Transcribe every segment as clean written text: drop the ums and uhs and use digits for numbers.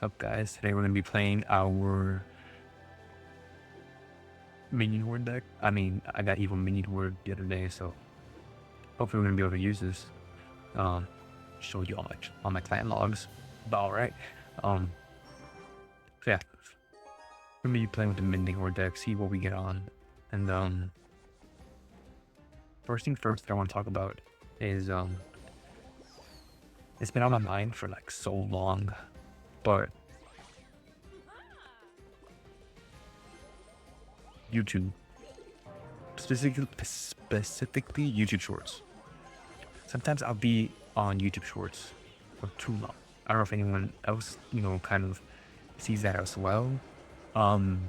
What's up, guys? Today we're going to be playing our minion horde deck. I mean, I got evil minion horde the other day, so hopefully we're going to be able to use this. Um, show you all my clan logs. But alright. So yeah, we're going to be playing with the minion horde deck, see what we get on. And first thing first that I want to talk about is it's been on my mind for like so long, but YouTube, specifically YouTube Shorts. Sometimes I'll be on YouTube Shorts for too long. I don't know if anyone else, kind of sees that as well. Um,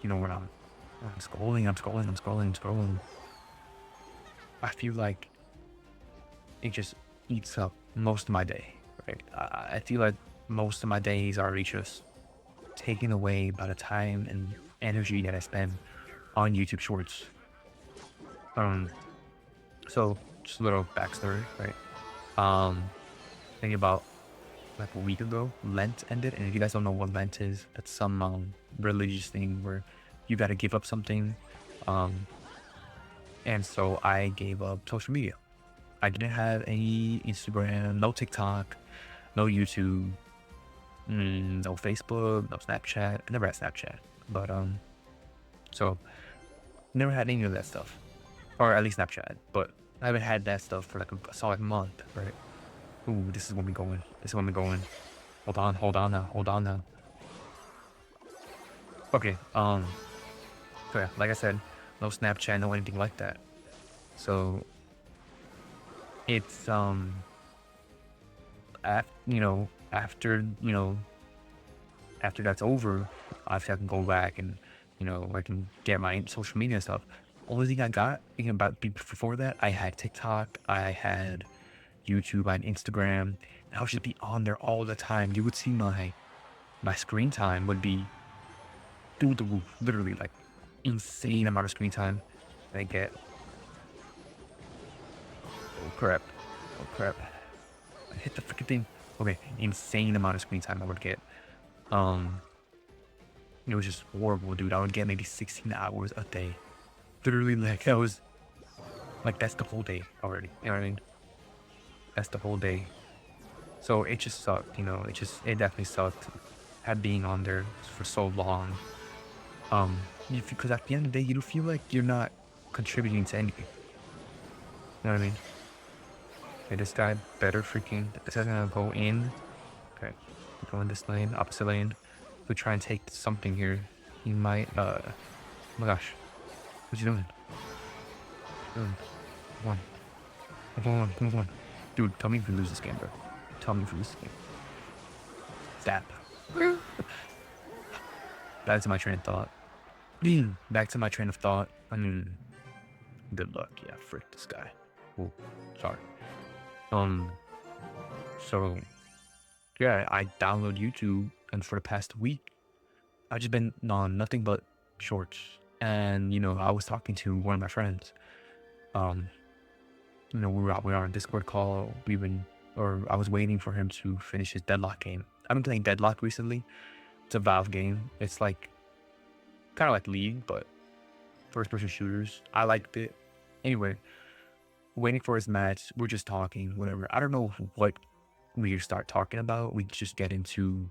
when I'm scrolling, I feel like it just eats up most of my day, right? I feel like most of my day is already just taken away by the time and energy that I spend on YouTube Shorts. So just a little backstory, right? Thinking about like a week ago, Lent ended, and if you guys don't know what Lent is, that's some religious thing where you got to give up something. And so I gave up social media. I didn't have any Instagram, no TikTok, no YouTube, no Facebook, no Snapchat. I never had Snapchat, but so never had any of that stuff, or at least Snapchat. But I haven't had that stuff for like a solid month, right? Ooh, this is when we going. This is when we going. Hold on now. Okay, so yeah, like I said, no Snapchat, no anything like that. So it's after that's over, obviously I can go back and I can get my social media stuff. Only thing I got thinking about before that, I had TikTok, I had YouTube, I had Instagram, and I would just be on there all the time. You would see my screen time would be through the roof, literally like insane amount of screen time I get. Oh crap. I hit the freaking thing. Okay, insane amount of screen time I would get. It was just horrible, dude. I would get maybe 16 hours a day. Literally, like, that was, like, that's the whole day already. You know what I mean? That's the whole day. So it just sucked, it definitely sucked. Had being on there for so long. Because at the end of the day, you feel like you're not contributing to anything. You know what I mean? Okay, this guy better freaking, this guy's gonna go in. Okay, go in this lane, opposite lane. We try and take something here. He might, oh my gosh. What's he doing? Come on. Dude, tell me if we lose this game, bro. Tell me if we lose this game. Zap. Back to my train of thought. Back to my train of thought. I mean, good luck. Yeah, frick this guy. Oh, sorry. So, yeah, I download YouTube, and for the past week, I've just been on nothing but shorts. And, I was talking to one of my friends. We were on a Discord call. I was waiting for him to finish his Deadlock game. I've been playing Deadlock recently. It's a Valve game. It's like, kind of like League, but first-person shooters. I liked it. Anyway, waiting for his match. We're just talking, whatever. I don't know what we start talking about. We get into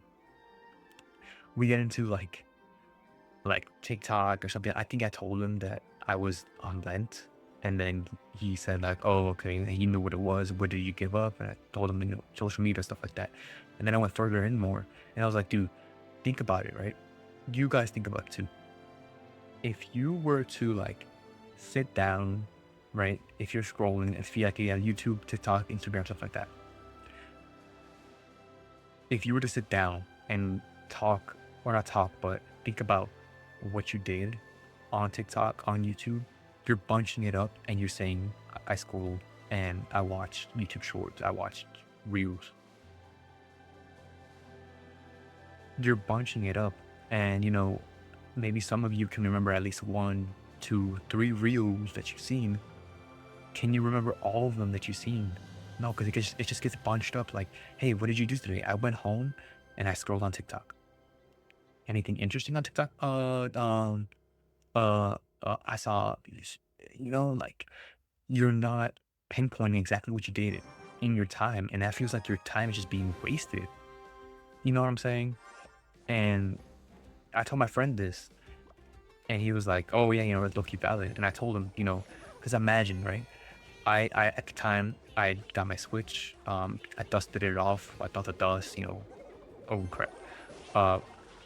like TikTok or something. I think I told him that I was on Lent, and then he said like, "Oh, okay." And he knew what it was. What did you give up? And I told him, social media stuff like that. And then I went further in more, and I was like, "Dude, think about it, right? You guys think about it too. If you were to like sit down, right? If you're scrolling and feel like you have YouTube, TikTok, Instagram, stuff like that. If you were to sit down and talk, or not talk, but think about what you did on TikTok, on YouTube, you're bunching it up and you're saying, I scrolled and I watched YouTube Shorts, I watched Reels. You're bunching it up, and maybe some of you can remember at least 1, 2, 3 Reels that you've seen. Can you remember all of them that you've seen? No, because it just gets bunched up like, hey, what did you do today? I went home and I scrolled on TikTok. Anything interesting on TikTok? I saw, like you're not pinpointing exactly what you did in your time, and that feels like your time is just being wasted. You know what I'm saying? And I told my friend this, and he was like, "Oh yeah, it's low-key valid." And I told him, because imagine, right? I at the time I got my Switch. I dusted it off. I thought the dust, oh crap. Uh,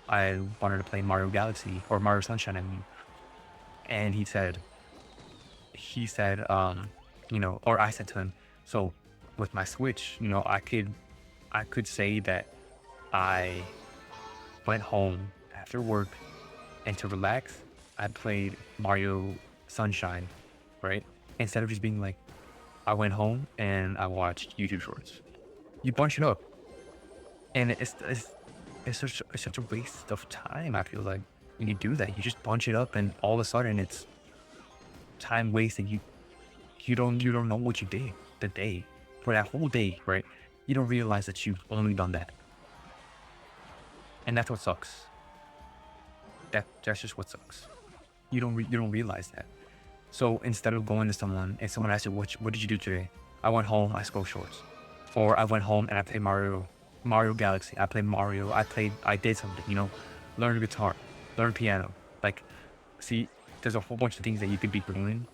I wanted to play Mario Galaxy or Mario Sunshine, I mean. And he said, or I said to him, so with my Switch, I could say that I went home after work, and to relax, I played Mario Sunshine, right? Instead of just being like, I went home and I watched YouTube Shorts. You bunch it up, and it's such a waste of time. I feel like when you do that, you just bunch it up, and all of a sudden it's time wasted. You don't know what you did the day for that whole day, right? You don't realize that you've only done that, and that's what sucks. That's just what sucks. You don't realize that. So instead of going to someone and someone asks you, what did you do today? I went home, I scrolled shorts. Or I went home and I played Mario Galaxy. I played Mario. I did something, learn guitar, learn piano. Like, see, there's a whole bunch of things that you could be doing,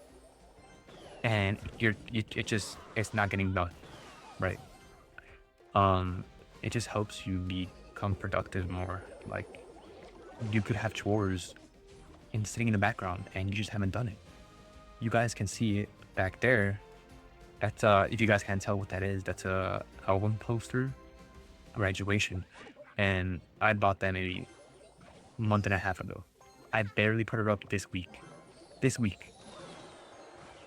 and it's not getting done, right? It just helps you become productive more. Like, you could have chores and sitting in the background, and you just haven't done it. You guys can see it back there. That's if you guys can't tell what that is, that's a album poster, graduation, and I bought that maybe a month and a half ago. I barely put it up this week. This week.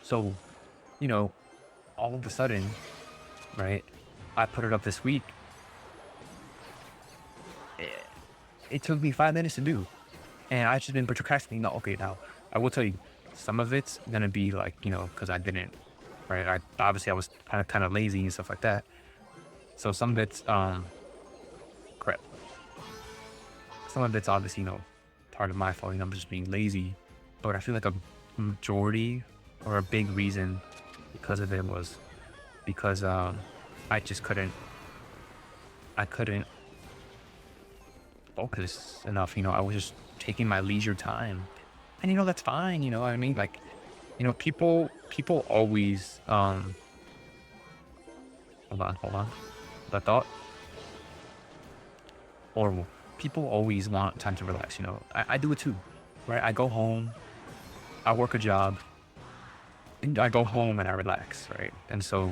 So, you know, all of a sudden, right? I put it up this week. It, it took me 5 minutes to do, and I just been procrastinating. No, okay, now I will tell you, some of it's gonna be like, because I didn't, right? I was kind of lazy and stuff like that. So some of it's crap. Some of it's obviously, part of my fault. I'm just being lazy. But I feel like a majority or a big reason because of it was because I just couldn't. I couldn't focus enough. I was just taking my leisure time, and that's fine. You know what I mean? Like, people always hold on. That thought. Horrible. People always want time to relax. I do it too, right? I go home, I work a job, and I go home and I relax, right? And so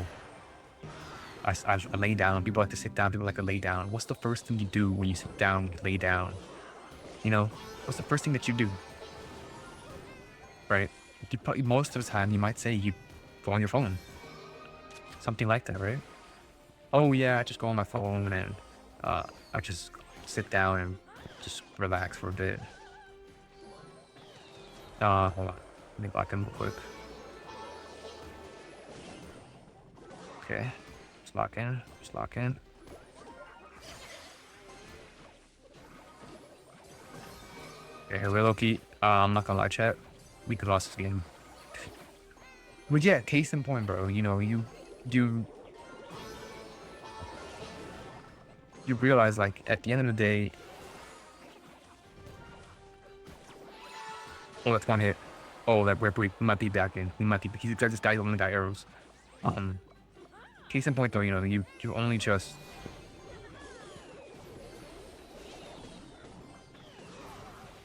I lay down. People like to sit down. People like to lay down. What's the first thing you do when you sit down, lay down? What's the first thing that you do, right? Most of the time, you might say you go on your phone, something like that, right? Oh yeah, I just go on my phone and I just sit down and just relax for a bit. Hold on. Let me lock in real quick. Okay. Just lock in. Just lock in. Okay, we're low-key. I'm not gonna lie, chat. We could lost this game. But yeah, case in point, bro. You realize, like, at the end of the day. Oh, that's one hit. Oh, that we might be back in. We might be. This guy's only got arrows. Case in point, though, you only just.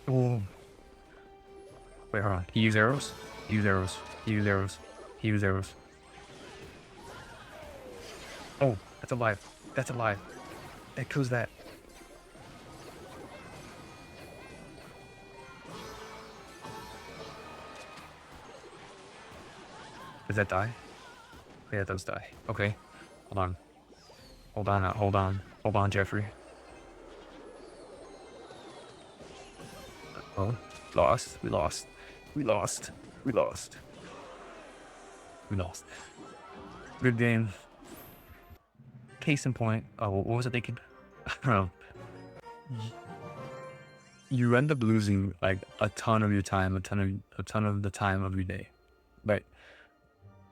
Oh. Wait, hold on. He used arrows. He used arrows. He used arrows. He used arrows. Oh, that's alive. That's alive. That kills that. Does that die? Yeah, it does die. Okay. Hold on. Hold on. Hold on. Hold on, Jeffrey. Oh, lost. We lost. We lost. We lost. We lost. Good game. Case in point. Oh, what was I thinking? you end up losing like a ton of your time, a ton of the time of your day. But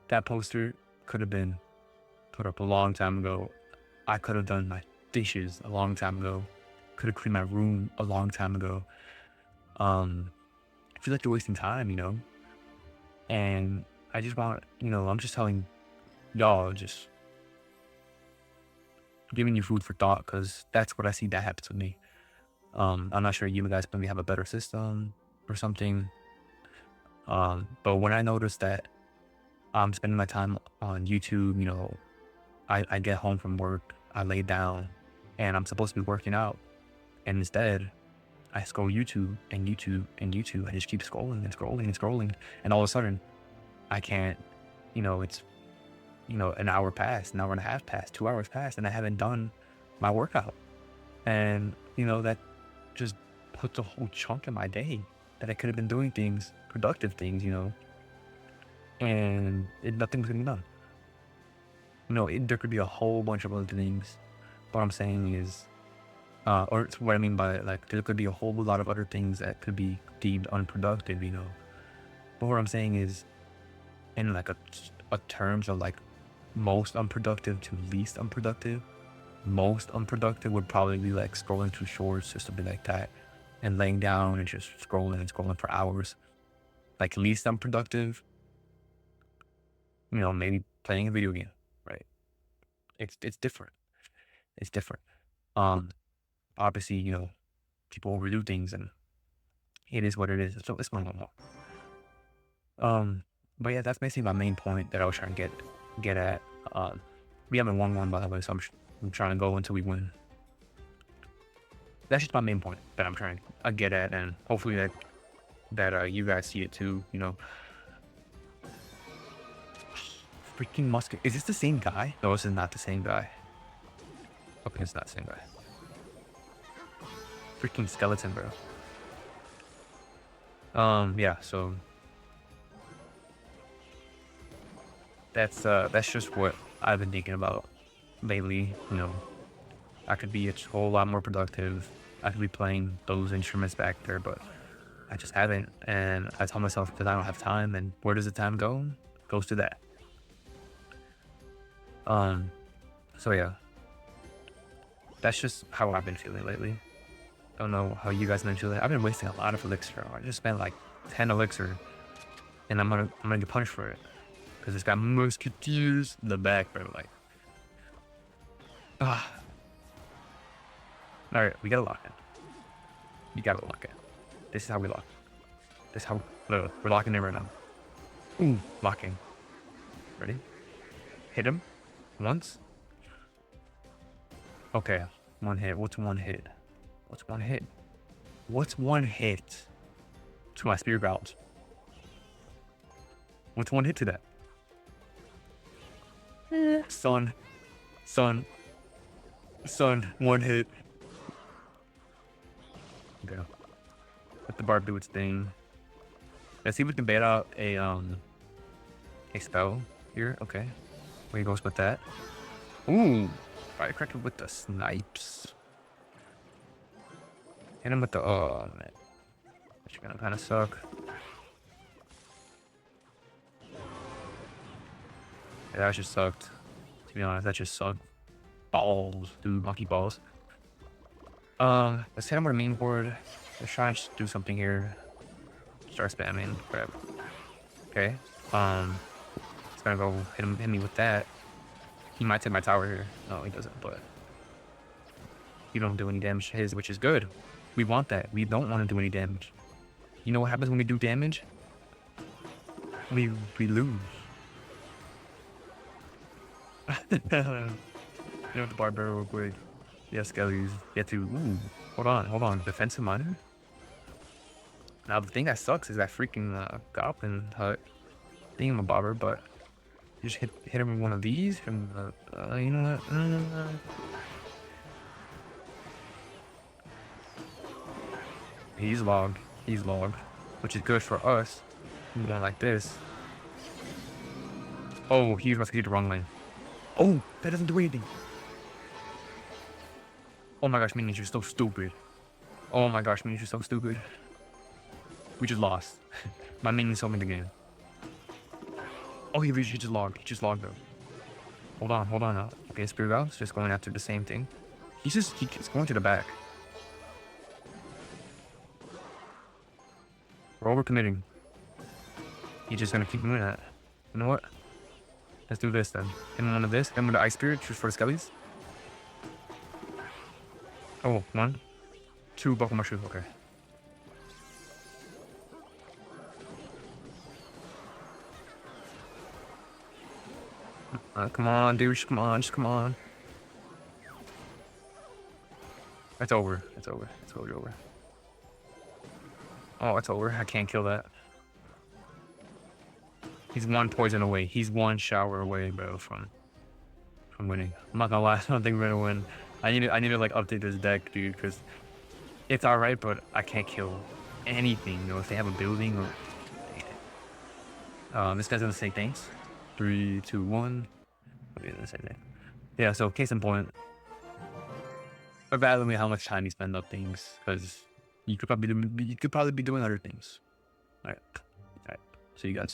that poster could have been put up a long time ago. I could have done my dishes a long time ago. Could have cleaned my room a long time ago. I feel like you're wasting time, you know? And I just want, I'm just telling y'all, just giving you food for thought, because that's what I see that happens with me. I'm not sure you guys maybe have a better system or something. But when I notice that I'm spending my time on YouTube, I get home from work, I lay down, and I'm supposed to be working out. And instead, I scroll YouTube and YouTube and YouTube. I just keep scrolling and scrolling and scrolling. And all of a sudden, I can't, it's, an hour passed, an hour and a half passed, 2 hours passed, and I haven't done my workout. And, that just puts a whole chunk of my day that I could have been doing things, productive things, and nothing's getting done. There could be a whole bunch of other things. What I'm saying is, or what I mean by like, there could be a whole lot of other things that could be deemed unproductive, But what I'm saying is, in like a terms of like most unproductive to least unproductive, most unproductive would probably be like scrolling through shorts or something like that, and laying down and just scrolling and scrolling for hours. Like least unproductive, maybe playing a video game, right? It's different. It's different. Obviously, people overdo things, and it is what it is. So it's going on. But yeah, that's basically my main point that I was trying to get at. We haven't won one, by the way, so I'm trying to go until we win. That's just my main point that I'm trying to get at, and hopefully that you guys see it too. Freaking musket. Is this the same guy? No, this is not the same guy. Okay, it's not the same guy. Freaking skeleton, bro. Yeah, so that's just what I've been thinking about lately. I could be a whole lot more productive. I could be playing those instruments back there, but I just haven't. And I tell myself that I don't have time, and where does the time go? It goes to that. So yeah, that's just how I've been feeling lately. I don't know how you guys have been feeling. I've been wasting a lot of elixir. I just spent like 10 elixir, and I'm gonna get punished for it because it's got musketeers in the back, bro. Like, all right, we gotta lock in. You gotta lock in. This is how we lock. This is how we're locking in right now. Locking. Ready? Hit him once. Okay, one hit. What's one hit? What's one hit? What's one hit to my spear gouge? What's one hit to that? Son, one hit. Okay. Let the barb do its thing. Let's see if we can bait out a spell here. Okay. Where he goes with that. Ooh. Firecracker with the snipes. Hit him with the man. That's gonna kinda suck. Yeah, that just sucked. To be honest, that just sucked. Balls, dude, monkey balls. Let's hit him with a main board. Let's try and do something here. Start spamming. Crap. Okay. It's gonna go hit me with that. He might take my tower here. No, he doesn't, but you don't do any damage to his, which is good. We want that. We don't want to do any damage. You know what happens when we do damage? We lose. You know, the barbarian real quick. Yeah, skellies. Get to. Ooh, hold on. Defensive miner. Now the thing that sucks is that freaking goblin hut thingamabobber, but you just hit him with one of these from you know what? He's logged, which is good for us. I'm going like this. Oh, he must hit the wrong lane. Oh, that doesn't do anything. Oh my gosh, minions, you're so stupid. Oh my gosh, minions, you're so stupid. We just lost. My minions told me the game. Oh, he just logged. He just logged though. Hold on. Okay, Spirit Valve's just going after the same thing. He's going to the back. We're overcommitting. He's just gonna keep doing that. You know what? Let's do this then. Hit one of this. Then with the Ice Spirit, choose for the Skellies. Oh, 1, 2, buckle my shoes. Okay. Come on, dude. Come on. Just come on. It's over. It's over. It's totally over. Oh, it's over. I can't kill that. He's one poison away. He's one shower away, bro, from winning. I'm not gonna lie. I don't think we're gonna win. I need to like update this deck, dude, because it's alright, but I can't kill anything. You know, if they have a building or this guy's gonna say thanks. 3, 2, 1. Okay, let's say that. Yeah. So case in point, evaluate how much time you spend on things, because you could probably be doing other things. All right. See you guys.